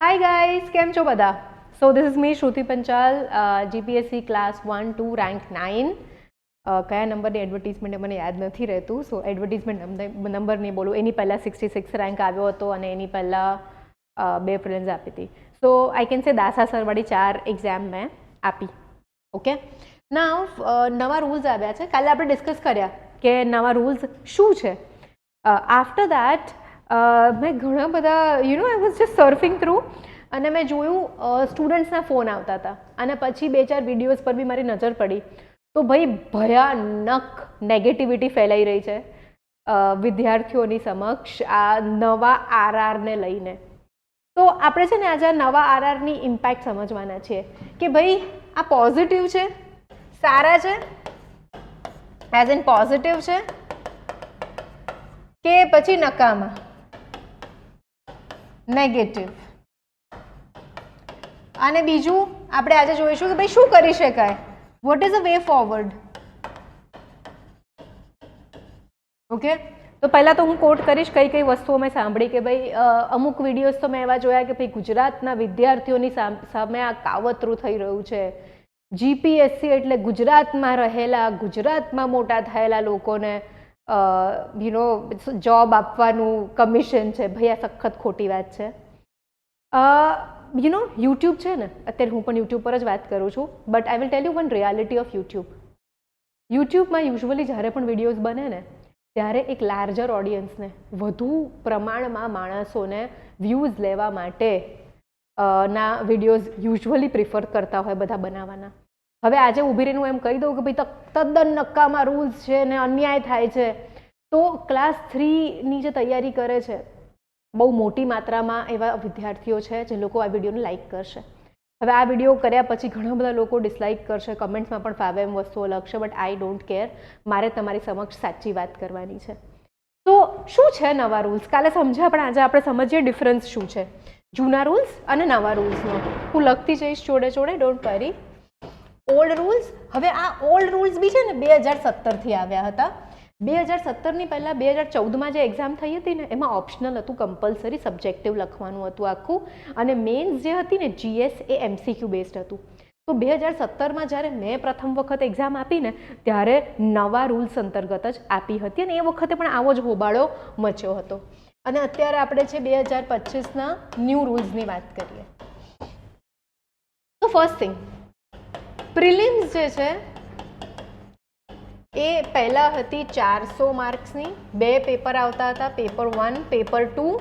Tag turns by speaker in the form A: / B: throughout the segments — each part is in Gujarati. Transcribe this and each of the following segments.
A: Hi guys, કેમ છો બધા? So this is me Shruti Panchal, GPSC class 1 2 rank 9. કયા નંબરની એડવર્ટીઝમેન્ટ મને યાદ નથી રહેતું, સો એડવર્ટીઝમેન્ટ નંબર નહીં બોલું. એની પહેલાં 66 રેન્ક આવ્યો હતો અને એની પહેલાં 2 પ્રિલિમ્સ આપી હતી. સો આઈ કેન સે દાસા સરવાળી 4 એક્ઝામ મેં આપી. ઓકે, નવા રૂલ્સ આવ્યા છે. કાલે આપણે ડિસ્કસ કર્યા કે નવા રૂલ્સ શું છે. આફ્ટર દેટ મેં ઘણા બધા I was just surfing through અને મેં જોયું સ્ટુડન્ટ્સના ફોન આવતા હતા અને પછી 2-4 વિડીયોઝ પર બી મારી નજર પડી તો ભાઈ ભયાનક નેગેટિવિટી ફેલાઈ રહી છે વિદ્યાર્થીઓની સમક્ષ આ નવા આરઆરને લઈને. તો આપણે છે ને આજે નવા આરઆરની ઇમ્પેક્ટ સમજવાના છીએ કે ભાઈ આ પોઝિટિવ છે, સારા છે, એઝ ઇન પોઝિટિવ છે કે પછી નકામા, નેગેટિવ. અને બીજું આપણે આજે જોઈશું કે ભાઈ શું કરી શકાય, what is a way forward. Okay, તો પહેલાં તો હું કોટ કરીશ કઈ કઈ વસ્તુઓ મેં સાંભળી કે ભાઈ અમુક વિડીયોઝ તો મેં એવા જોયા કે ભાઈ ગુજરાતના વિદ્યાર્થીઓની સામે આ કાવતરું થઈ રહ્યું છે. જીપીએસસી એટલે ગુજરાતમાં રહેલા, ગુજરાતમાં મોટા થયેલા લોકોને જોબ આપવાનું કમિશન છે. ભાઈ આ સખત ખોટી વાત છે. યુટ્યુબ છે ને, અત્યારે હું પણ યુટ્યુબ પર જ વાત કરું છું, but I will tell you one reality of YouTube. યુટ્યુબમાં યુઝ્યુઅલી જ્યારે પણ વિડીયોઝ બને ને ત્યારે એક લાર્જર ઓડિયન્સને, વધુ પ્રમાણમાં માણસોને વ્યૂઝ લેવા માટે ના વિડીયોઝ યુઝ્યુઅલી પ્રિફર કરતા હોય બધા બનાવવાના. હવે આજે ઊભી રહીને હું એમ કહી દઉં કે ભાઈ તદ્દન નક્કામાં રૂલ્સ છે ને અન્યાય થાય છે, તો ક્લાસ 3ની જે તૈયારી કરે છે બહુ મોટી માત્રામાં એવા વિદ્યાર્થીઓ છે જે લોકો આ વિડીયોને લાઇક કરશે. હવે આ વિડીયો કર્યા પછી ઘણા બધા લોકો ડિસલાઇક કરશે, કમેન્ટ્સમાં પણ ફાવે એમ વસ્તુઓ લખશે, બટ આઈ ડોન્ટ કેર. મારે તમારી સમક્ષ સાચી વાત કરવાની છે. તો શું છે નવા રૂલ્સ કાલે સમજ્યા, પણ આજે આપણે સમજીએ ડિફરન્સ શું છે જૂના રૂલ્સ અને નવા રૂલ્સનો. હું લખતી જઈશ જોડે જોડે, ડોન્ટ વરી. ઓલ્ડ રૂલ્સ, હવે આ ઓલ્ડ રૂલ્સ બી છે ને 2017થી આવ્યા હતા. 2017ની પહેલાં 2014માં જે એક્ઝામ થઈ હતી ને એમાં ઓપ્શનલ હતું, કમ્પલસરી સબ્જેક્ટિવ લખવાનું હતું આખું, અને મેન્સ જે હતી ને જીએસ એ એમસીક્યુ બેઝડ હતું. તો 2017માં જ્યારે મેં પ્રથમ વખત એક્ઝામ આપી ને ત્યારે નવા રૂલ્સ અંતર્ગત જ આપી હતી અને એ વખતે પણ આવો જ હોબાળો મચ્યો હતો. અને અત્યારે આપણે છે 2025ના ન્યૂ રૂલ્સની વાત કરીએ. તો ફર્સ્ટ થિંગ, પ્રિલિમ્સ જે છે એ પહેલાં હતી 400 માર્ક્સની, 2 પેપર આવતા હતા, પેપર 1, પેપર 2,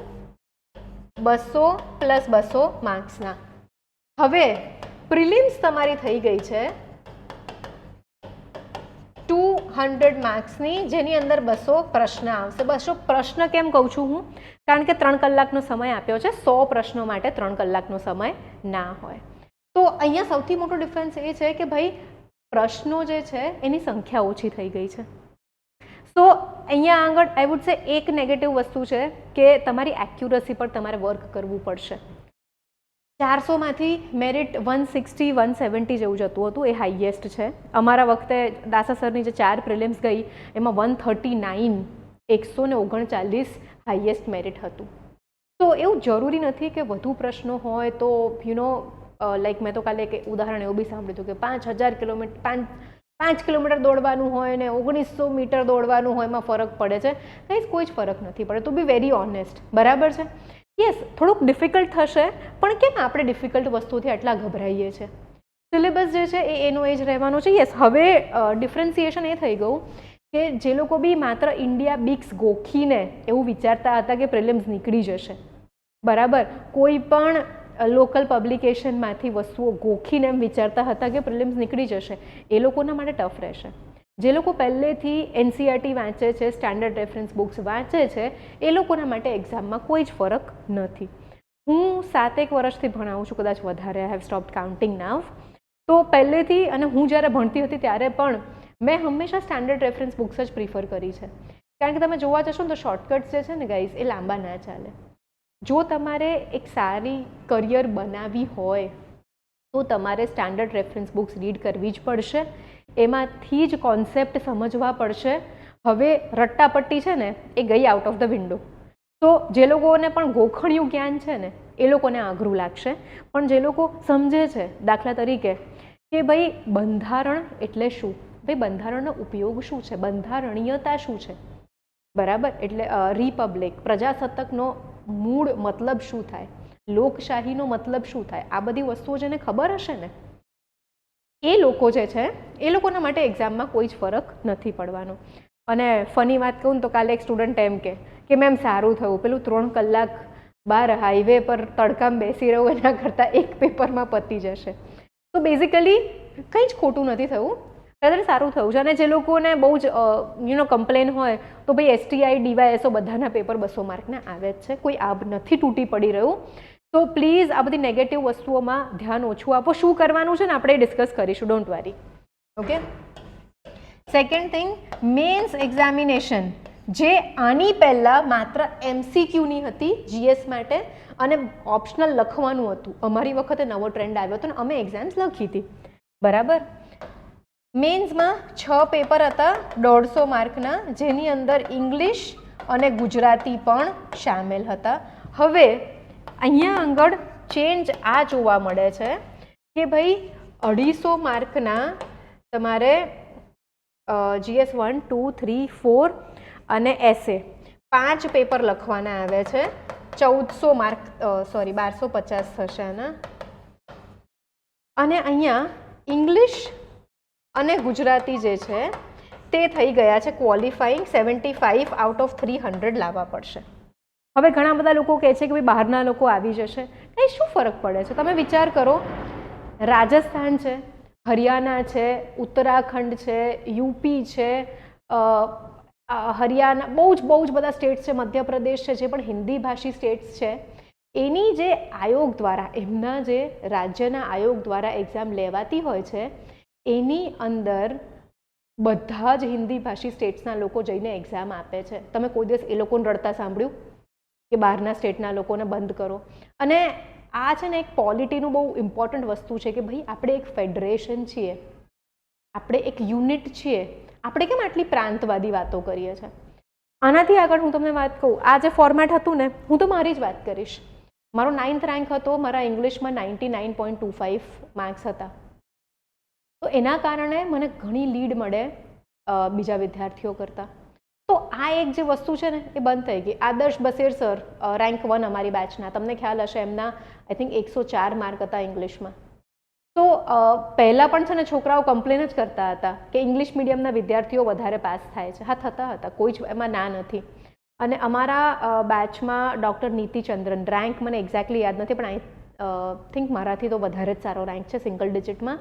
A: 200 પ્લસ 200 માર્ક્સના. હવે પ્રિલિમ્સ તમારી થઈ ગઈ છે 200 માર્ક્સની, જેની અંદર 200 પ્રશ્ન આવશે. 200 પ્રશ્ન કેમ કહું છું હું, કારણ કે 3 કલાકનો સમય આપ્યો છે. 100 પ્રશ્નો માટે 3 કલાકનો સમય ના હોય. તો અહીંયા સૌથી મોટો ડિફરન્સ એ છે કે ભાઈ પ્રશ્નો જે છે એની સંખ્યા ઓછી થઈ ગઈ છે. સો અહીંયા આગળ આઈ વુડ સે એક નેગેટિવ વસ્તુ છે કે તમારી એક્યુરસી પર તમારે વર્ક કરવું પડશે. 400માંથી મેરિટ 160 170 જેવું જતું હતું, એ હાઈએસ્ટ છે. અમારા વખતે દાસા સરની જે 4 પ્રિલિમ્સ ગઈ એમાં 139 139 હાઈએસ્ટ મેરિટ હતું. તો એવું જરૂરી નથી કે વધુ પ્રશ્નો હોય તો લાઈક મેં તો કાલે એક ઉદાહરણ એવું બી સાંભળ્યું હતું કે 5000 કિલોમીટર 5 કિલોમીટર દોડવાનું હોય ને 1900 મીટર દોડવાનું હોય, એમાં ફરક પડે છે. કંઈ કોઈ જ ફરક નથી પડે, ટુ બી વેરી ઓનેસ્ટ. બરાબર છે? યસ, થોડુંક ડિફિકલ્ટ થશે, પણ કેમ આપણે ડિફિકલ્ટ વસ્તુથી આટલા ગભરાઈએ છીએ? સિલેબસ જે છે એનો એ જ રહેવાનો છે. યસ, હવે ડિફરન્સિએશન એ થઈ ગયું કે જે લોકો બી માત્ર ઇન્ડિયા બીક્સ ગોખીને એવું વિચારતા હતા કે પ્રિલિમ્સ નીકળી જશે, બરાબર, કોઈ પણ લોકલ પબ્લિકેશનમાંથી વસ્તુઓ ગોખીને એમ વિચારતા હતા કે પ્રિલિમ્સ નીકળી જશે, એ લોકોના માટે ટફ રહેશે. જે લોકો પહેલેથી એનસીઈઆરટી વાંચે છે, સ્ટાન્ડર્ડ રેફરન્સ બુક્સ વાંચે છે, એ લોકોના માટે એક્ઝામમાં કોઈ જ ફરક નથી. હું 7 વર્ષથી ભણાવું છું, કદાચ વધારે, આઈ હેવ સ્ટોપ્ડ કાઉન્ટિંગ નાવ. તો પહેલેથી, અને હું જ્યારે ભણતી હતી ત્યારે પણ મેં હંમેશા સ્ટાન્ડર્ડ રેફરન્સ બુક્સ જ પ્રિફર કરી છે. કારણ કે તમે જોવા જશો ને તો શોર્ટકટ્સ જે છે ને ગાઈઝ, એ લાંબા ના ચાલે. જો તમારે એક સારી કરિયર બનાવવી હોય તો તમારે સ્ટાન્ડર્ડ રેફરન્સ બુક્સ રીડ કરવી જ પડશે, એમાંથી જ કોન્સેપ્ટ સમજવા પડશે. હવે રટ્ટાપટ્ટી છે ને એ ગઈ આઉટ ઓફ ધ વિન્ડો. તો જે લોકોને પણ ગોખણિયું જ્ઞાન છે ને એ લોકોને અઘરું લાગશે, પણ જે લોકો સમજે છે, દાખલા તરીકે કે ભાઈ બંધારણ એટલે શું, ભાઈ બંધારણનો ઉપયોગ શું છે, બંધારણીયતા શું છે, બરાબર, એટલે રિપબ્લિક પ્રજાસત્તાકનો મૂળ મતલબ શું થાય, લોકશાહીનો મતલબ શું થાય, આ બધી વસ્તુઓ જેને ખબર હશે ને એ લોકો જે છે એ લોકોના માટે એક્ઝામમાં કોઈ જ ફરક નથી પડવાનો. અને ફની વાત કહું તો કાલે એક સ્ટુડન્ટ એમ કે મેમ સારું થયું પેલું 3 કલાક બહાર હાઈવે પર તડકામાં બેસી રહું એના કરતાં એક પેપરમાં પતી જશે. તો બેઝિકલી કંઈ જ ખોટું નથી થયું, રાધર સારું થયું છે. અને જે લોકોને બહુ જ કમ્પ્લેન હોય તો ભાઈ એસટીઆઈ ડીવાયએસઓ બધાના પેપર 200 માર્કના આવે જ છે, કોઈ આબ નથી તૂટી પડી રહ્યું. તો પ્લીઝ આ બધી નેગેટિવ વસ્તુઓમાં ધ્યાન ઓછું આપો. શું કરવાનું છે ને આપણે ડિસ્કસ કરીશું, don't worry. Okay. Second thing, mains examination જે આની પહેલાં માત્ર MCQની હતી GS માટે અને ઓપ્શનલ લખવાનું હતું. અમારી વખતે નવો ટ્રેન્ડ આવ્યો હતો ને અમે એક્ઝામ્સ લખી હતી, બરાબર. મેન્સમાં 6 પેપર હતા 150 માર્કના, જેની અંદર ઇંગ્લિશ અને ગુજરાતી પણ સામેલ હતા. હવે અહીંયા આગળ ચેન્જ આ જોવા મળે છે કે ભાઈ 250 માર્કના તમારે GS 1, 2, 3, 4 અને એસે 5 પેપર લખવાના આવે છે. 1400 માર્ક, સોરી 1250 થશે આના. અને અહીંયા ઇંગ્લિશ અને ગુજરાતી જે છે તે થઈ ગયા છે ક્વોલિફાઈંગ, 75 આઉટ ઓફ 300 લાવવા પડશે. હવે ઘણા બધા લોકો કહે છે કે ભાઈ બહારના લોકો આવી જશે, કંઈ શું ફરક પડે છે? તમે વિચાર કરો, રાજસ્થાન છે, હરિયાણા છે, ઉત્તરાખંડ છે, યુપી છે, હરિયાણા, બહુ જ બધા સ્ટેટ્સ છે, મધ્યપ્રદેશ છે, જે પણ હિન્દી ભાષી સ્ટેટ્સ છે, એની જે આયોગ દ્વારા, એમના જે રાજ્યના આયોગ દ્વારા એક્ઝામ લેવાતી હોય છે એની અંદર બધા જ હિન્દી ભાષી સ્ટેટ્સના લોકો જઈને એક્ઝામ આપે છે. તમે કોઈ દિવસ એ લોકોને રડતા સાંભળ્યું કે બહારના સ્ટેટના લોકોને બંધ કરો? અને આ છે ને એક પોલિટીનું બહુ ઇમ્પોર્ટન્ટ વસ્તુ છે કે ભાઈ આપણે એક ફેડરેશન છીએ, આપણે એક યુનિટ છીએ, આપણે કેમ આટલી પ્રાંતવાદી વાતો કરીએ છીએ? આનાથી આગળ હું તમને વાત કહું, આ જે ફોર્મેટ હતું ને, હું તો મારી જ વાત કરીશ. મારો 9th રેન્ક હતો, મારા ઇંગ્લિશમાં 99.25 માર્ક્સ હતા. તો એના કારણે મને ઘણી લીડ મળે બીજા વિદ્યાર્થીઓ કરતાં. તો આ એક જે વસ્તુ છે ને એ બંધ થઈ ગઈ. આદર્શ બસેર સર રેન્ક 1 અમારી બેચના, તમને ખ્યાલ હશે, એમના આઈ થિંક 104 માર્ક હતા ઇંગ્લિશમાં. તો પહેલાં પણ છે ને છોકરાઓ કમ્પ્લેન જ કરતા હતા કે ઇંગ્લિશ મીડિયમના વિદ્યાર્થીઓ વધારે પાસ થાય છે. હા, થતા હતા, કોઈ જ એમાં ના નથી. અને અમારા બેચમાં ડૉક્ટર નીતિ ચંદ્રન, રેન્ક મને એક્ઝેક્ટલી યાદ નથી પણ આઈ થિંક મારાથી તો વધારે જ સારો રેન્ક છે, સિંગલ ડિજિટમાં.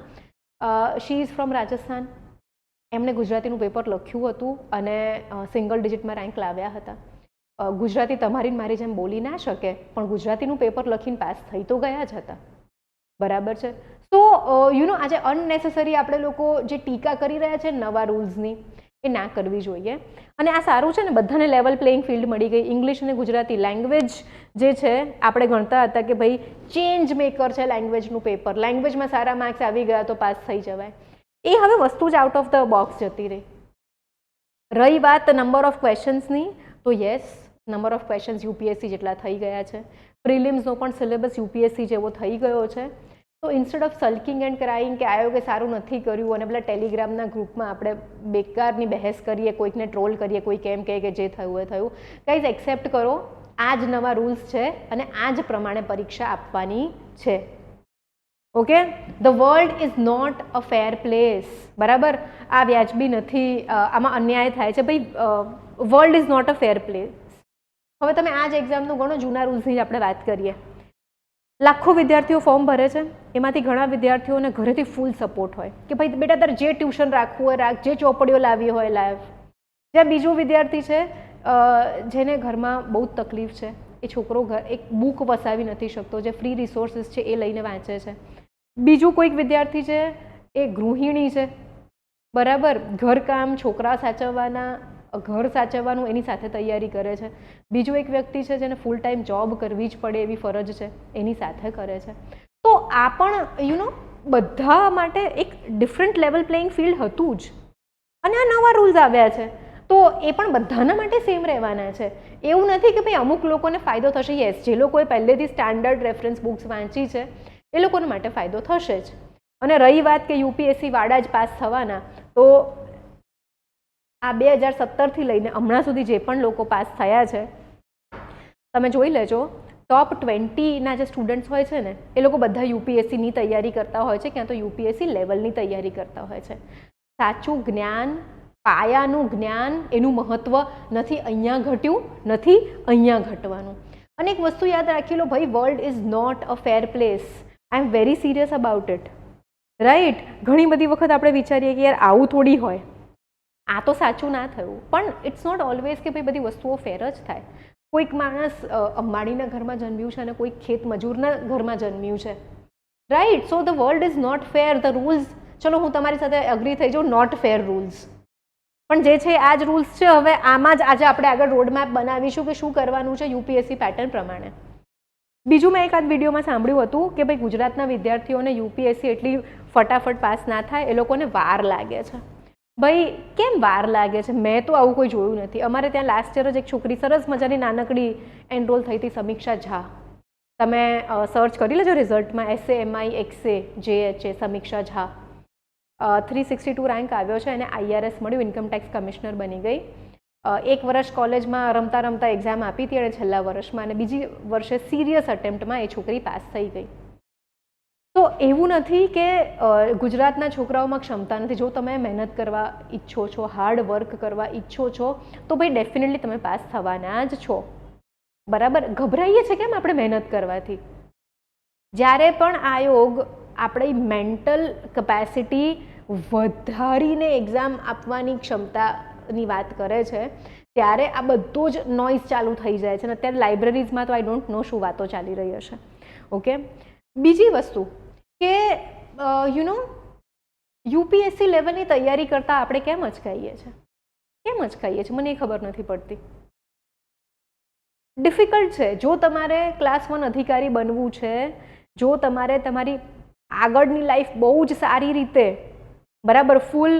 A: She is from Rajasthan. એમણે ગુજરાતીનું પેપર લખ્યું હતું અને સિંગલ ડિજિટમાં રેન્ક લાવ્યા હતા. ગુજરાતી તમારી મારી જેમ બોલી ના શકે, પણ ગુજરાતીનું પેપર લખીને પાસ થઈ તો ગયા જ હતા, બરાબર છે. તો આજે અનનેસેસરી આપણે લોકો જે ટીકા કરી રહ્યા છે નવા રૂલ્સની, એ ના કરવી જોઈએ. અને આ સારું છે ને, બધાને લેવલ પ્લેઇંગ ફિલ્ડ મળી ગઈ. ઇંગ્લિશ અને ગુજરાતી લેંગ્વેજ જે છે, આપણે ગણતા હતા કે ભાઈ ચેન્જ મેકર છે લેંગ્વેજનું પેપર, લેંગ્વેજમાં સારા માર્ક્સ આવી ગયા તો પાસ થઈ જવાય. એ હવે વસ્તુ જ આઉટ ઓફ ધ બોક્સ જતી રહી. રહી વાત નંબર ઓફ ક્વેશ્ચન્સની, તો yes, number of questions UPSC જેટલા થઈ ગયા છે. પ્રિલિમ્સનો પણ સિલેબસ યુપીએસસી જેવો થઈ ગયો છે. તો ઇન્સ્ટેડ ઓફ સલ્કિંગ એન્ડ ક્રાઇંગ કે આયોગે સારું નથી કર્યું અને પેલા ટેલિગ્રામના ગ્રુપમાં આપણે બેકારની બહેસ કરીએ, કોઈકને ટ્રોલ કરીએ, કોઈ કેમ કહે કે જે થયું એ થયું, ગાઈઝ એક્સેપ્ટ કરો, આ જ નવા રૂલ્સ છે અને આ જ પ્રમાણે પરીક્ષા આપવાની છે. Okay, the world is not a fair place, બરાબર. આ વ્યાજબી નથી, આમાં અન્યાય થાય છે ભાઈ. World is not a fair place. હવે તમે આ જ એક્ઝામનું ઘણો જૂના રૂલ્સની આપણે વાત કરીએ. લાખો વિદ્યાર્થીઓ ફોર્મ ભરે છે, એમાંથી ઘણા વિદ્યાર્થીઓને ઘરેથી ફૂલ સપોર્ટ હોય કે ભાઈ બેટા તારે જે ટ્યુશન રાખવું હોય રાખ, જે ચોપડીઓ લાવી હોય લાવ. જ્યાં બીજો વિદ્યાર્થી છે જેને ઘરમાં બહુ જ તકલીફ છે, એ છોકરો એક બુક વસાવી નથી શકતો, જે ફ્રી રિસોર્સિસ છે એ લઈને વાંચે છે. બીજું કોઈક વિદ્યાર્થી છે એ ગૃહિણી છે, બરાબર, ઘરકામ, છોકરા સાચવવાના, ઘર સાચવવાનું એની સાથે તૈયારી કરે છે. બીજું એક વ્યક્તિ છે જેને ફૂલ ટાઈમ જોબ કરવી જ પડે એવી ફરજ છે, એની સાથે કરે છે. તો આ પણ બધા માટે એક ડિફરન્ટ લેવલ પ્લેઇંગ ફિલ્ડ હતું જ. અને આ નવા રૂલ્સ આવ્યા છે. તો એ પણ બધાના માટે સેમ રહેવાના છે. એવું નથી કે ભાઈ અમુક લોકોને ફાયદો થશે. યસ, જે લોકોએ પહેલેથી સ્ટાન્ડર્ડ રેફરન્સ બુક્સ વાંચી છે એ લોકોને માટે ફાયદો થશે જ. અને રહી વાત કે યુપીએસસી વાળા જ પાસ થવાના, તો આ 2017થી લઈને હમણાં સુધી જે પણ લોકો પાસ થયા છે તમે જોઈ લેજો, ટોપ 20ના જે સ્ટુડન્ટ્સ હોય છે ને એ લોકો બધા યુપીએસસીની તૈયારી કરતા હોય છે, ક્યાં તો યુપીએસસી લેવલની તૈયારી કરતા હોય છે. સાચું જ્ઞાન, પાયાનું જ્ઞાન, એનું મહત્વ નથી અહીંયા ઘટ્યું, નથી અહીંયા ઘટવાનું. અને એક વસ્તુ યાદ રાખી લો ભાઈ, world is not a fair place. I am very serious about it, right. ઘણી બધી વખત આપણે વિચારીએ કે યાર આવું થોડી હોય, આ તો સાચું ના થયું, પણ ઇટ્સ નોટ ઓલવેઝ કે ભાઈ બધી વસ્તુઓ ફેર જ થાય. કોઈક માણસ અંબાણીના ઘરમાં જન્મ્યું છે અને કોઈક ખેત મજૂરના ઘરમાં જન્મ્યું છે, right. So the world is not fair. The rules, ચલો હું તમારી સાથે એગ્રી થઈ જાઉં, નોટ ફેર રૂલ્સ, પણ જે છે આ જ રૂલ્સ છે. હવે આમાં જ આજે આપણે આગળ રોડમેપ બનાવીશું કે શું કરવાનું છે યુપીએસસી પેટર્ન પ્રમાણે. બીજું મેં એકાદ વિડીયોમાં સાંભળ્યું હતું કે ભાઈ ગુજરાતના વિદ્યાર્થીઓને યુપીએસસી એટલી ફટાફટ પાસ ના થાય, એ લોકોને વાર લાગે છે. ભાઈ કેમ વાર લાગે છે? મેં તો આવું કોઈ જોયું નથી. અમારે ત્યાં લાસ્ટ યર જ એક છોકરી સરસ મજાની નાનકડી એનરોલ થઈ હતી, સમીક્ષા ઝા. તમે સર્ચ કરી લેજો રિઝલ્ટમાં, SAMIXA JHA, સમીક્ષા ઝા. 362 રેન્ક આવ્યો છે અને IRS મળ્યું, ઇન્કમટેક્સ કમિશનર બની ગઈ. એક વર્ષ કોલેજમાં રમતા રમતા એક્ઝામ આપી હતી અને છેલ્લા વર્ષમાં, અને બીજી વર્ષે સિરિયસ અટેમ્પ્ટમાં એ છોકરી પાસ થઈ ગઈ. તો એવું નથી કે ગુજરાતના છોકરાઓમાં ક્ષમતા નથી. જો તમે મહેનત કરવા ઈચ્છો છો, હાર્ડ વર્ક કરવા ઈચ્છો છો, તો ભાઈ ડેફિનેટલી તમે પાસ થવાના જ છો, બરાબર. ગભરાઈએ છે કેમ આપણે મહેનત કરવાથી? જ્યારે પણ આયોગ આપણી મેન્ટલ કેપેસિટી વધારીને એક્ઝામ આપવાની ક્ષમતાની વાત કરે છે ત્યારે આ બધો જ નોઇઝ ચાલુ થઈ જાય છે. અને અત્યારે લાઇબ્રેરીઝમાં તો આઈ ડોન્ટ નો શું વાતો ચાલી રહી હશે. ઓકે, બીજી વસ્તુ કે યુપીએસસી લેવલની તૈયારી કરતાં આપણે કેમ અચકાઈએ છીએ? કેમ અચકાઈએ છીએ મને એ ખબર નથી પડતી. ડિફિકલ્ટ છે. જો તમારે ક્લાસ 1 અધિકારી બનવું છે, જો તમારે તમારી આગળની લાઈફ બહુ જ સારી રીતે બરાબર full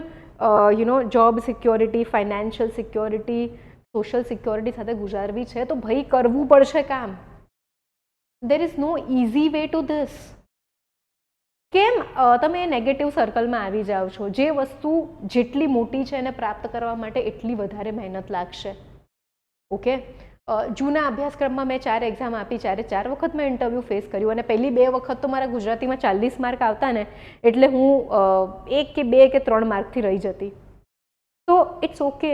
A: job security, financial security, social security સાથે ગુજારવી છે, તો ભાઈ કરવું પડશે કામ. There is no easy way to this. કેમ તમે નેગેટિવ સર્કલમાં આવી જાઓ છો? જે વસ્તુ જેટલી મોટી છે એને પ્રાપ્ત કરવા માટે એટલી વધારે મહેનત લાગશે. ઓકે, જૂના અભ્યાસક્રમમાં મેં 4 એક્ઝામ આપી, 4 વખત મેં ઇન્ટરવ્યૂ ફેસ કર્યું અને પહેલી 2 વખત તો મારા ગુજરાતીમાં 40 માર્ક આવતા ને, એટલે હું 1 કે 2 કે 3 માર્કથી રહી જતી. તો ઇટ્સ ઓકે.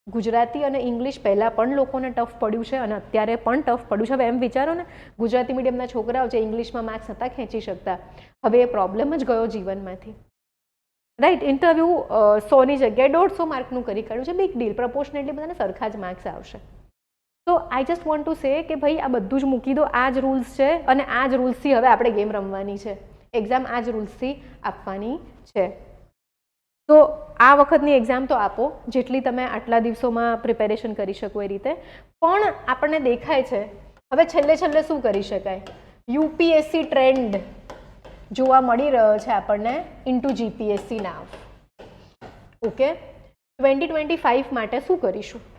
A: ગુજરાતી અને ઇંગ્લિશ પહેલાં પણ લોકોને ટફ પડ્યું છે અને અત્યારે પણ ટફ પડ્યું છે. હવે એમ વિચારો ને, ગુજરાતી મીડિયમના છોકરાઓ જે ઇંગ્લિશમાં માર્ક્સ નહોતા ખેંચી શકતા, હવે એ પ્રોબ્લેમ જ ગયો જીવનમાંથી, રાઈટ. ઇન્ટરવ્યૂ 100ની જગ્યાએ 150 માર્કનું કરી કાઢ્યું છે. Big deal. પ્રપોર્શનેટલી બધાને સરખા જ માર્ક્સ આવશે. તો I just want to say કે ભાઈ આ બધું જ મૂકી દો. આ જ રૂલ્સ છે અને આ જ રૂલ્સથી હવે આપણે ગેમ રમવાની છે. એક્ઝામ આ જ રૂલ્સથી આપવાની છે. તો આ વખતની એક્ઝામ તો આપો જેટલી તમે આટલા દિવસોમાં પ્રિપેરેશન કરી શકો એ રીતે. પણ આપણને દેખાય છે હવે છેલ્લે શું કરી શકાય? યુપીએસસી ટ્રેન્ડ જોવા મળી રહ્યો છે આપણને ઇન્ટુ જીપીએસસી નાવ. ઓકે, 2025 માટે શું કરીશું?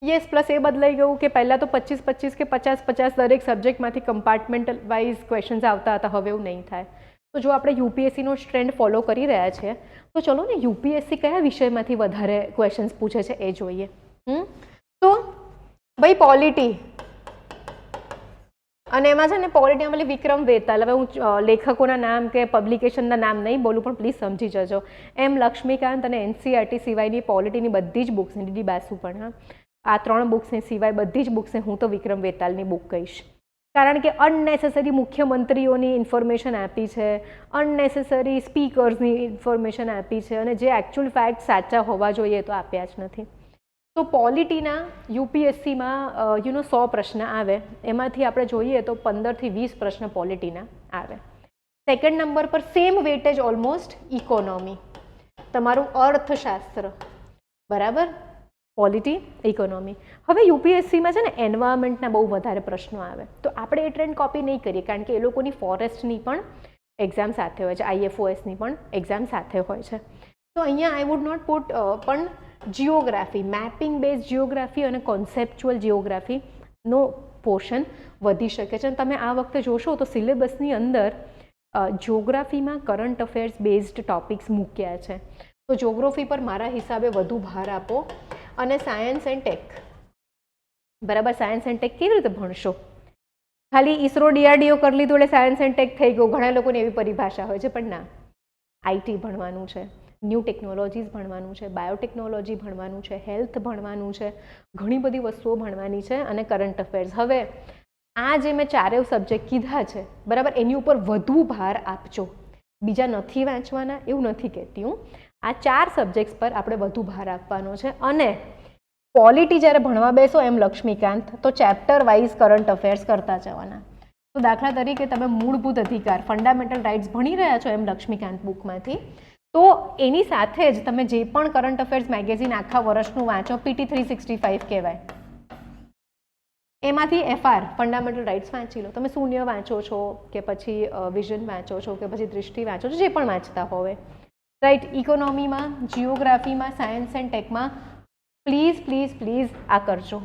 A: યસ, પ્લસ એ બદલાઈ ગયું કે પહેલાં તો 25-25 કે 50-50 દરેક સબ્જેક્ટમાંથી કમ્પાર્ટમેન્ટલ વાઇઝ ક્વેશ્ચન્સ આવતા હતા, હવે એવું નહીં થાય. તો જો આપણે યુપીએસસીનો ટ્રેન્ડ ફોલો કરી રહ્યા છીએ તો ચલો ને યુપીએસસી કયા વિષયમાંથી વધારે ક્વેશ્ચન્સ પૂછે છે એ જોઈએ. તો ભાઈ પોલિટી, અને એમાં છે ને પોલિટીમાં પેલી વિક્રમ વેતાલ, હવે હું લેખકોના નામ કે પબ્લિકેશનના નામ નહીં બોલું પણ પ્લીઝ સમજી જજો. એમ લક્ષ્મીકાંત અને એનસીઆરટી સિવાયની પોલિટીની બધી જ બુક્સની, ડીડી બાસુ પણ, હા, આ 3 બુક્સની સિવાય બધી જ બુક્સને હું તો વિક્રમ વેતાલની બુક કહીશ. કારણ કે અનનેસેસરી મુખ્યમંત્રીઓની ઇન્ફોર્મેશન આપી છે, અનનેસેસરી સ્પીકર્સની ઇન્ફોર્મેશન આપી છે, અને જે એકચ્યુઅલ ફેક્ટ સાચા હોવા જોઈએ તો આપ્યા જ નથી. તો પોલિટીના યુપીએસસીમાં 100 પ્રશ્ન આવે, એમાંથી આપણે જોઈએ તો 15 થી 20 પ્રશ્ન પોલિટીના આવે. સેકન્ડ નંબર પર સેમ વેટેજ ઓલમોસ્ટ ઇકોનોમી, તમારું અર્થશાસ્ત્ર, બરાબર, પોલિટી, ઇકોનોમી. હવે યુપીએસસીમાં છે ને એન્વાયરમેન્ટના બહુ વધારે પ્રશ્નો આવે, તો આપણે એ ટ્રેન્ડ કોપી નહીં કરીએ કારણ કે એ લોકોની ફોરેસ્ટની પણ એક્ઝામ સાથે હોય છે, IFOSની પણ એક્ઝામ સાથે હોય છે. તો અહીંયા આઈ વુડ નોટ પુટ પણ જિયોગ્રાફી, મેપિંગ બેઝ જિયોગ્રાફી અને કોન્સેપ્ચ્યુઅલ જિયોગ્રાફીનો પોર્શન વધી શકે છે. અને તમે આ વખતે જોશો તો સિલેબસની અંદર જિયોગ્રાફીમાં કરંટ અફેર્સ બેઝડ ટોપિક્સ મૂક્યા છે. તો જિયોગ્રાફી પર મારા હિસાબે વધુ ભાર આપો. અને સાયન્સ એન્ડ ટેક, બરાબર, સાયન્સ એન્ડ ટેક કેવી રીતે ભણશો? ખાલી ઈસરો DRDO કરી લીધું એટલે સાયન્સ એન્ડ ટેક થઈ ગયું. ઘણા લોકોની એવી પરિભાષા હોય છે, પણ ના, IT ભણવાનું છે, ન્યૂ ટેકનોલોજીસ ભણવાનું છે, બાયોટેકનોલોજી ભણવાનું છે, હેલ્થ ભણવાનું છે, ઘણી બધી વસ્તુઓ ભણવાની છે અને કરંટ અફેર્સ. હવે આ જે મેં ચારેય સબ્જેક્ટ કીધા છે, બરાબર, એની ઉપર વધુ ભાર આપજો. બીજા નથી વાંચવાના એવું નથી કહેતી હું. આ 4 સબ્જેક્ટ્સ પર આપણે વધુ ભાર આપવાનો છે. અને પોલિટી જ્યારે ભણવા બેસો એમ લક્ષ્મીકાંત, તો ચેપ્ટર વાઇઝ કરંટ અફેર્સ કરતા જવાના. તો દાખલા તરીકે તમે મૂળભૂત અધિકાર, ફંડામેન્ટલ રાઇટ્સ ભણી રહ્યા છો એમ લક્ષ્મીકાંત બુકમાંથી, તો એની સાથે જ તમે જે પણ કરંટ અફેર્સ મેગેઝિન આખા વર્ષનું વાંચો, PT 365 કહેવાય, એમાંથી FR ફંડામેન્ટલ રાઇટ્સ વાંચી લો. તમે શૂન્ય વાંચો છો કે પછી વિઝન વાંચો છો કે પછી દૃષ્ટિ વાંચો છો, જે પણ વાંચતા હોવે, રાઈટ. ઇકોનોમીમાં, જિયોગ્રાફીમાં, સાયન્સ એન્ડ ટેકમાં પ્લીઝ પ્લીઝ પ્લીઝ આ કરજો.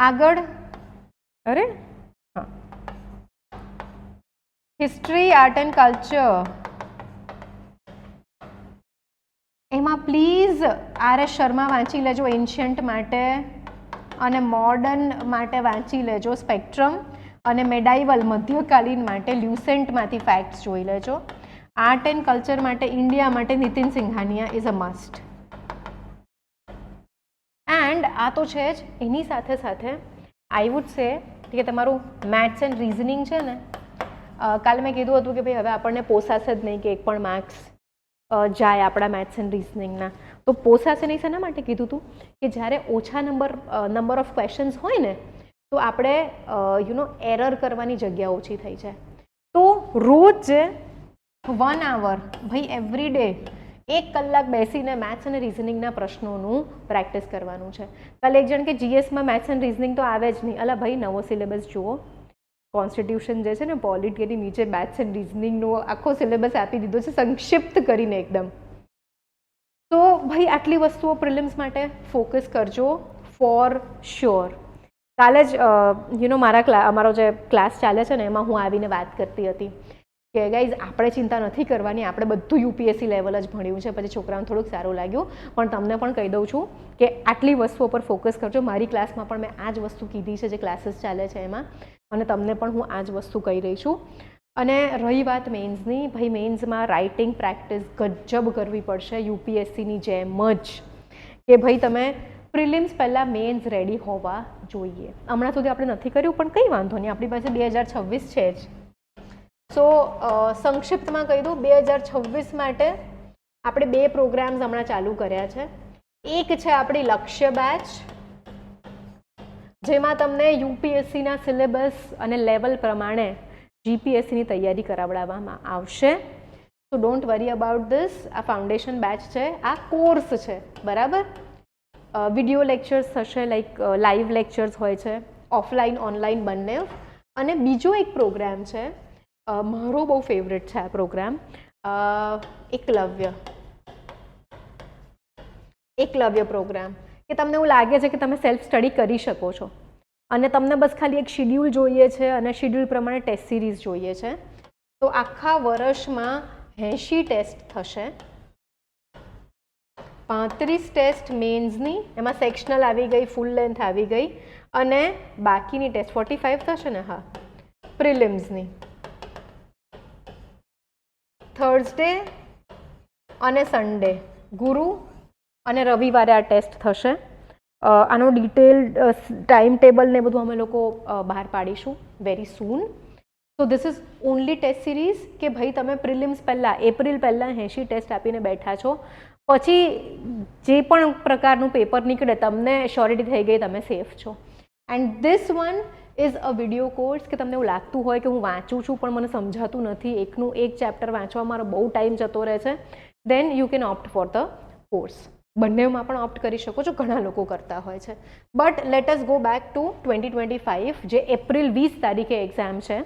A: આગળ, અરે હા, હિસ્ટ્રી, આર્ટ એન્ડ કલ્ચર, એમાં પ્લીઝ RS શર્મા વાંચી લેજો એન્શિયન્ટ માટે, અને મોડર્ન માટે વાંચી લેજો સ્પેક્ટ્રમ, અને મેડાઇવલ મધ્યકાલીન માટે લ્યુસેન્ટમાંથી ફેક્ટ્સ જોઈ લેજો. આર્ટ એન્ડ કલ્ચર માટે, ઇન્ડિયા માટે Nitin Singhania is a must. And આ તો છે જ, એની સાથે સાથે આઈ વુડ સે કે તમારું મેથ્સ એન્ડ રિઝનિંગ છે ને, કાલે મેં કીધું હતું કે ભાઈ હવે આપણને પોસાશે જ નહીં કે એક પણ માર્ક્સ જાય આપણા મેથ્સ એન્ડ રિઝનિંગના. તો પોસાશે નહીં શેના માટે કીધું હતું કે જ્યારે ઓછા નંબર ઓફ ક્વેશ્ચન્સ હોય ને, તો આપણે એરર કરવાની જગ્યા ઓછી થઈ જાય. તો રોજ 1 hour ભાઈ એવરી ડે 1 કલાક બેસીને મેથ્સ અને રિઝનિંગના પ્રશ્નોનું પ્રેક્ટિસ કરવાનું છે. કાલે એક જણ કે GSમાં મેથ્સ એન્ડ રિઝનિંગ તો આવે જ નહીં. અલા ભાઈ, નવો સિલેબસ જુઓ. કોન્સ્ટિટ્યુશન જે છે ને, પોલિટીની નીચે મેથ્સ એન્ડ રિઝનિંગનો આખો સિલેબસ આપી દીધો છે સંક્ષિપ્ત કરીને એકદમ. તો ભાઈ આટલી વસ્તુઓ પ્રિલિમ્સ માટે ફોકસ કરજો ફોર શ્યોર. કાલે જ અમારો જે ક્લાસ ચાલે છે ને, એમાં હું આવીને વાત કરતી હતી કે ગાઈઝ આપણે ચિંતા નથી કરવાની, આપણે બધું UPSC લેવલ જ ભણ્યું છે. પછી છોકરાઓને થોડુંક સારું લાગ્યું, પણ તમને પણ કહી દઉં છું કે આટલી વસ્તુઓ પર ફોકસ કરજો. મારી ક્લાસમાં પણ મેં આ જ વસ્તુ કીધી છે, જે ક્લાસીસ ચાલે છે એમાં, અને તમને પણ હું આ જ વસ્તુ કહી રહી છું. અને રહી વાત મેન્સની, ભાઈ મેન્સમાં રાઇટિંગ પ્રેક્ટિસ ગજબ કરવી પડશે UPSCની જેમ જ, કે ભાઈ તમે પ્રિલિમ્સ પહેલાં મેન્સ રેડી હોવા જોઈએ. હમણાં સુધી આપણે નથી કર્યું, પણ કંઈ વાંધો નહીં, આપણી પાસે 2026 છે જ. સો સંક્ષિપ્તમાં કહી દઉં, 2026 માટે આપણે 2 પ્રોગ્રામ્સ હમણાં ચાલુ કર્યા છે. એક છે આપણી લક્ષ્ય બેચ, જેમાં તમને UPSCના સિલેબસ અને લેવલ પ્રમાણે GPSCની તૈયારી કરાવડાવવામાં આવશે. તો ડોન્ટ વરી અબાઉટ ધીસ. આ ફાઉન્ડેશન બેચ છે, આ કોર્સ છે, બરાબર. વિડીયો લેક્ચર્સ થશે, લાઈવ લેક્ચર્સ હોય છે, ઓફલાઈન ઓનલાઈન બંને. અને બીજો એક પ્રોગ્રામ છે, મારો બહુ ફેવરેટ છે આ પ્રોગ્રામ, એકલવ્ય પ્રોગ્રામ, કે તમને એવું લાગે છે કે તમે સેલ્ફ સ્ટડી કરી શકો છો અને તમને બસ ખાલી એક શિડ્યુલ જોઈએ છે અને શિડ્યુલ પ્રમાણે ટેસ્ટ સિરીઝ જોઈએ છે. તો આખા વર્ષમાં 80 ટેસ્ટ થશે, 35 ટેસ્ટ મેન્સની, એમાં સેક્શનલ આવી ગઈ, ફૂલ લેન્થ આવી ગઈ, અને બાકીની ટેસ્ટ 45 થશે ને, હા, પ્રિલિમ્સની. થર્સડે અને સન્ડે, ગુરુ અને રવિવારે આ ટેસ્ટ થશે. આનો ડિટેલ્ડ ટાઈમ ટેબલ ને બધું અમે લોકો બહાર પાડીશું વેરી સૂન. તો this is only test series કે ભાઈ તમે પ્રિલિમ્સ પહેલાં, એપ્રિલ પહેલાં 80 ટેસ્ટ આપીને બેઠા છો, પછી જે પણ પ્રકારનું પેપર નીકળે તમને શ્યોરિટી થઈ ગઈ, તમે સેફ છો. And this one is a video course, કે તમને એવું લાગતું હોય કે હું વાંચું છું પણ મને સમજાતું નથી, એકનું એક ચેપ્ટર વાંચવા મારો બહુ ટાઈમ જતો રહે છે, then you can opt for the course. બંનેમાં પણ ઓપ્ટ કરી શકો છો, ઘણા લોકો કરતા હોય છે. But let us go back to 2025, જે એપ્રિલ 20 તારીખે એક્ઝામ છે.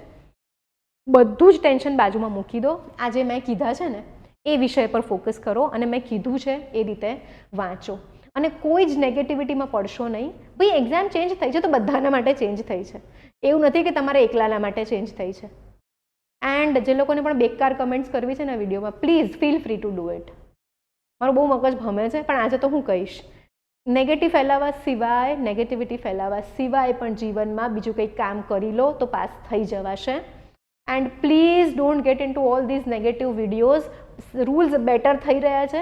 A: બધું જ ટેન્શન બાજુમાં મૂકી દો. આ જે મેં કીધા છે ને એ વિષય પર ફોકસ કરો અને મેં કીધું છે એ રીતે વાંચો અને કોઈ જ નેગેટિવિટીમાં પડશો નહીં. ભાઈ એક્ઝામ ચેન્જ થઈ છે તો બધાના માટે ચેન્જ થઈ છે, એવું નથી કે તમારે એકલાના માટે ચેન્જ થઈ છે. એન્ડ જે લોકોને પણ બેકાર કમેન્ટ્સ કરવી છે ને વિડીયોમાં, please feel free to do it. મારું બહુ મગજ ભમે છે પણ આજે તો હું કહીશ, નેગેટિવિટી ફેલાવા સિવાય પણ જીવનમાં બીજું કંઈક કામ કરી લો તો પાસ થઈ જવાશે. And please don't get into all these negative videos. Rules better થઈ રહ્યા છે.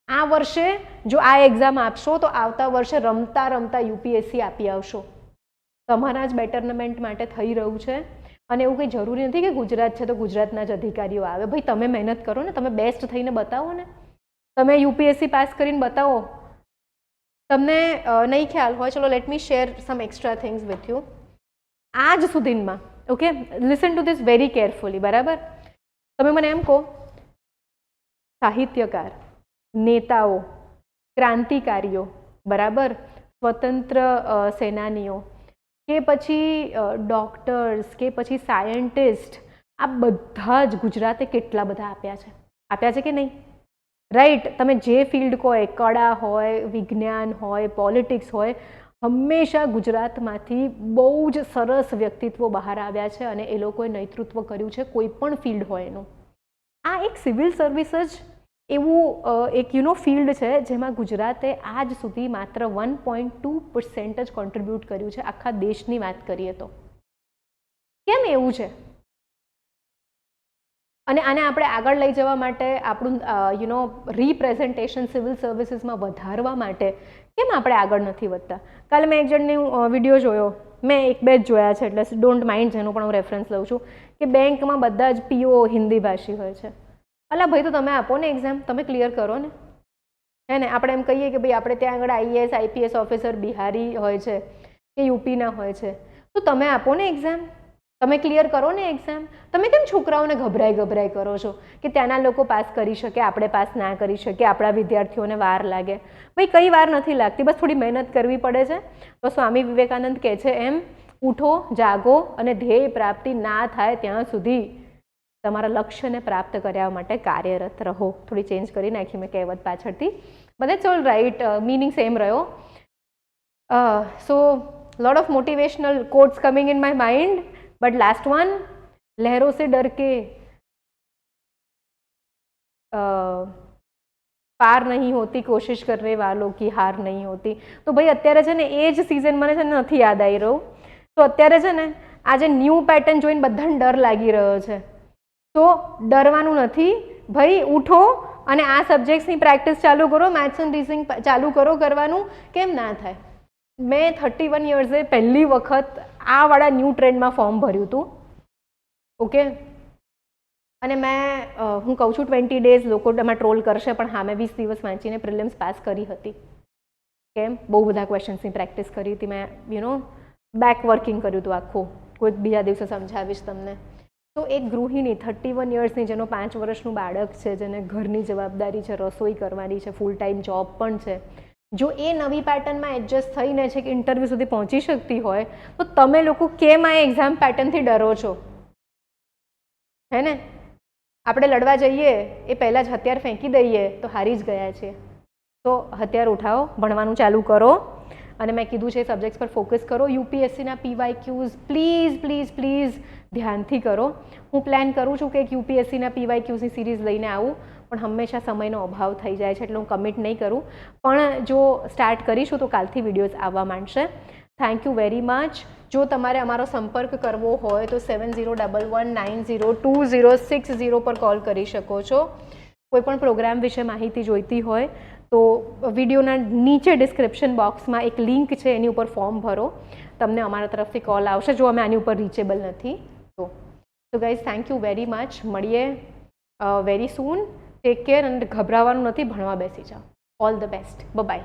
A: આ વર્ષે જો આ એક્ઝામ આપશો તો આવતા વર્ષે રમતા રમતા યુપીએસસી આપી આવશો. તમારા જ બેટરમેન્ટ માટે થઈ રહ્યું છે. અને એવું કંઈ જરૂરી નથી કે ગુજરાત છે તો ગુજરાતના જ અધિકારીઓ આવે. ભાઈ તમે મહેનત કરો ને, તમે બેસ્ટ થઈને બતાવો ને. તમે યુપીએસસી પાસ કરીને બતાવો. તમને નહીં ખ્યાલ હોય, ચલો let me share some extra things with you. આજ સુધીમાં, okay, listen to this very carefully, બરાબર? તમે મને એમ કહો, સાહિત્યકાર, નેતાઓ, ક્રાંતિકારીઓ, બરાબર, સ્વતંત્ર સેનાનીઓ, કે પછી ડૉક્ટર્સ, કે પછી સાયન્ટિસ્ટ, આ બધા જ ગુજરાતે કેટલા બધા આપ્યા છે કે નહીં? રાઈટ. તમે જે ફિલ્ડ કહો, કળા હોય, વિજ્ઞાન હોય, પોલિટિક્સ હોય, હંમેશા ગુજરાતમાંથી બહુ જ સરસ વ્યક્તિત્વો બહાર આવ્યા છે અને એ લોકોએ નેતૃત્વ કર્યું છે કોઈ પણ ફિલ્ડ હોય એનું. આ એક સિવિલ સર્વિસ જ એવું એક ફિલ્ડ છે જેમાં ગુજરાતે આજ સુધી માત્ર 1.2% જ કોન્ટ્રીબ્યુટ કર્યું છે આખા દેશની વાત કરીએ તો. કેમ એવું છે? અને આને આપણે આગળ લઈ જવા માટે, આપણું રિપ્રેઝન્ટેશન સિવિલ સર્વિસીસમાં વધારવા માટે કેમ આપણે આગળ નથી વધતા? કાલે મેં એક જણની વિડીયો જોયો, મેં એક બે જ જોયા છે એટલે ડોન્ટ માઇન્ડ, જેનું પણ હું રેફરન્સ લઉં છું, કે બેંકમાં બધા જ પીઓ હિન્દી ભાષી હોય છે. અલા ભાઈ, તો તમે આપો ને એક્ઝામ, તમે ક્લિયર કરો ને. હે ને? આપણે એમ કહીએ કે ભાઈ આપણે ત્યાં આગળ આઈએએસ આઈપીએસ ઓફિસર બિહારી હોય છે કે યુપીના હોય છે, તો તમે આપો ને એક્ઝામ, તમે ક્લિયર કરો ને એક્ઝામ. તમે કેમ છોકરાઓને ગભરાઈ કરો છો કે ત્યાંના લોકો પાસ કરી શકે, આપણે પાસ ના કરી શકીએ, આપણા વિદ્યાર્થીઓને વાર લાગે? ભાઈ કંઈ વાર નથી લાગતી, બસ થોડી મહેનત કરવી પડે છે. તો સ્વામી વિવેકાનંદ કહે છે એમ, ઉઠો, જાગો અને ધ્યેય પ્રાપ્તિ ના થાય ત્યાં સુધી તમારા લક્ષ્યને પ્રાપ્ત કરવા માટે કાર્યરત રહો. થોડી ચેન્જ કરી નાખી મેં કહેવત પાછળથી, but it's all right, meaning same રહ્યો. So lot of motivational quotes coming in my mind, but last one, लहरों से डर के पार नहीं होती, कोशिश करने वालों की हार नहीं होती. तो भाई અત્યારે છે ને એ જ સિઝન મને છે ને નથી યાદ આવી રહ્યું. તો અત્યારે છે ને આજે ન્યૂ પેટર્ન જોઈને બધાને ડર લાગી રહ્યો છે. તો ડરવાનું નથી ભાઈ, ઉઠો અને આ સબ્જેક્ટ્સની પ્રેક્ટિસ ચાલુ કરો, મેથ્સ એન્ડ રીઝનિંગ ચાલુ કરો કરવાનું. કેમ ના થાય? મેં 31 યર્સે પહેલી વખત આ વાળા ન્યૂ ટ્રેન્ડમાં ફોર્મ ભર્યું હતું. ઓકે, અને મેં હું કહું છું 20 ડેઝ લોકો એમાં ટ્રોલ કરશે, પણ હા મેં 20 દિવસ વાંચીને પ્રિલિમ્સ પાસ કરી હતી. કેમ? બહુ બધા ક્વેશ્ચન્સની પ્રેક્ટિસ કરી હતી મેં, બેક વર્કિંગ કર્યું હતું આખું. કોઈ બીજા દિવસે સમજાવીશ તમને. તો એક ગૃહિણી 31 યર્સની, જેનો 5 વર્ષનું બાળક છે, જેને ઘરની જવાબદારી છે, રસોઈ કરવાની છે, ફૂલ ટાઈમ જોબ પણ છે, જો એ નવી પેટર્નમાં એડજસ્ટ થઈને છે કે ઇન્ટરવ્યૂ સુધી પહોંચી શકતી હોય, તો તમે લોકો કેમ આ એક્ઝામ પેટર્નથી ડરો છો? હે ને? આપણે લડવા જઈએ એ પહેલાં જ હથિયાર ફેંકી દઈએ તો હારી જ ગયા છીએ. તો હથિયાર ઉઠાવો, ભણવાનું ચાલુ કરો, અને મેં કીધું છે સબ્જેક્ટ્સ પર ફોકસ કરો. યુપીએસસીના પીવાયક્યુઝ પ્લીઝ પ્લીઝ પ્લીઝ ધ્યાનથી કરો. હું પ્લાન કરું છું કે એક યુપીએસસીના પીવાયક્યુઝની સિરીઝ લઈને આવું, પણ હંમેશા સમયનો અભાવ થઈ જાય છે એટલે હું કમિટ નહીં કરું. પણ જો સ્ટાર્ટ કરીશું તો કાલથી વિડીયોઝ આવવા માંડશે. Thank you very much. જો તમારે અમારો સંપર્ક કરવો હોય તો 7011902060 પર કોલ કરી શકો છો. કોઈપણ પ્રોગ્રામ વિશે માહિતી જોઈતી હોય તો વિડીયોના નીચે ડિસ્ક્રિપ્શન બોક્સમાં એક લિંક છે, એની ઉપર ફોર્મ ભરો, તમને અમારા તરફથી કોલ આવશે જો અમે આની ઉપર રીચેબલ નથી તો. Guys thank you very much. મળીએ વેરી સૂન. ટેક કેર, અને ગભરાવાનું નથી, ભણવા બેસી જાઓ. All the best. બાય.